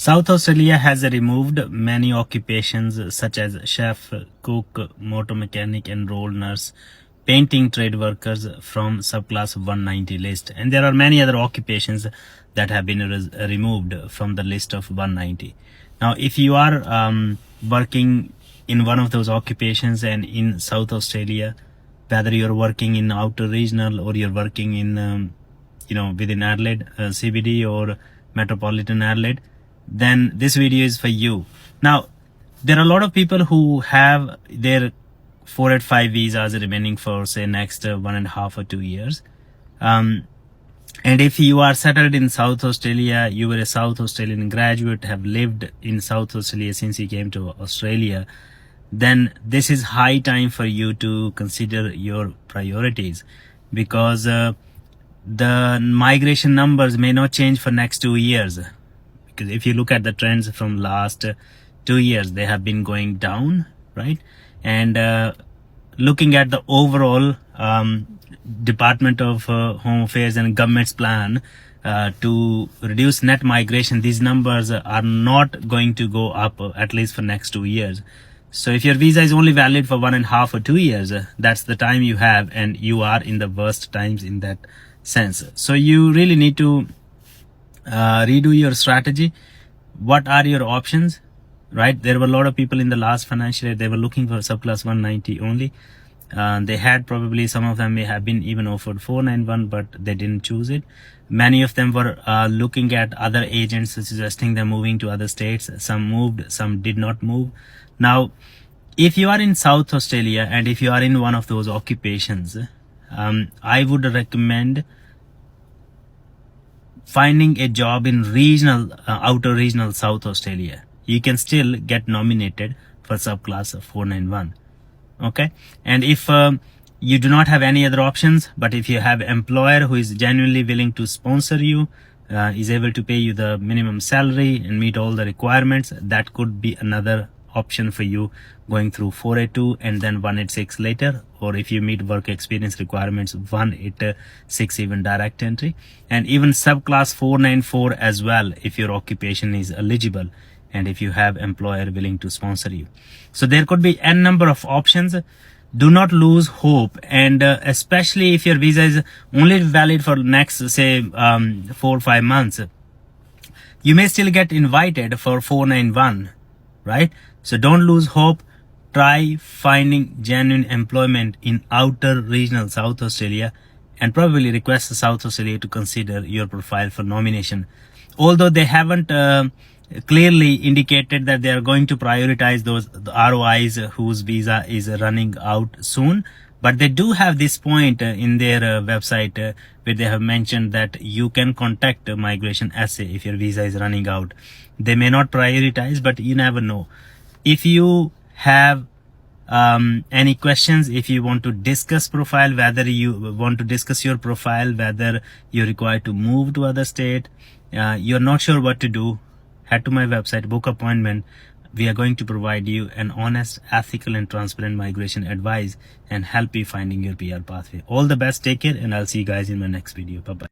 South Australia has removed many occupations such as chef, cook, motor mechanic, enrolled nurse, painting trade workers from subclass 190 list, and there are many other occupations that have been removed from the list of 190. Now, if you are working in one of those occupations and in South Australia, whether you're working in outer regional or you're working in within Adelaide CBD or metropolitan Adelaide, then this video is for you. Now, there are a lot of people who have their 485 visas remaining for say next 1.5 or 2 years. And if you are settled in South Australia, you were a South Australian graduate, have lived in South Australia since you came to Australia, then this is high time for you to consider your priorities, because the migration numbers may not change for next 2 years. Because if you look at the trends from last 2 years, they have been going down, right? And looking at the overall Department of Home Affairs and government's plan to reduce net migration, these numbers are not going to go up, at least for next 2 years. So if your visa is only valid for 1.5 or 2 years, that's the time you have, and you are in the worst times in that sense. So you really need to redo your strategy. What are your options, right? There were a lot of people in the last financial year, they were looking for subclass 190 only. They had probably, some of them may have been even offered 491, but they didn't choose it. Many of them were looking at other agents suggesting them moving to other states. Some moved, some did not move. Now, if you are in South Australia and if you are in one of those occupations, I would recommend finding a job in regional, outer regional South Australia. You can still get nominated for subclass 491. Okay, and if you do not have any other options, but if you have an employer who is genuinely willing to sponsor you, is able to pay you the minimum salary and meet all the requirements, that could be another option for you, going through 482 and then 186 later, or if you meet work experience requirements, 186 even direct entry, and even subclass 494 as well if your occupation is eligible and if you have employer willing to sponsor you. So there could be n number of options. Do not lose hope, and especially if your visa is only valid for next say 4 or 5 months, you may still get invited for 491, right? So don't lose hope. Try finding genuine employment in outer regional South Australia, and probably request South Australia to consider your profile for nomination. Although they haven't clearly indicated that they are going to prioritize those ROIs whose visa is running out soon, but they do have this point in their website where they have mentioned that you can contact Migration SA if your visa is running out. They may not prioritize, but you never know. If you have any questions, if you want to discuss profile, whether you want to discuss your profile, whether you're required to move to other state, you're not sure what to do, head to my website, book appointment. We are going to provide you an honest, ethical and transparent migration advice and help you finding your PR pathway. All the best, take care, and I'll see you guys in my next video. Bye bye.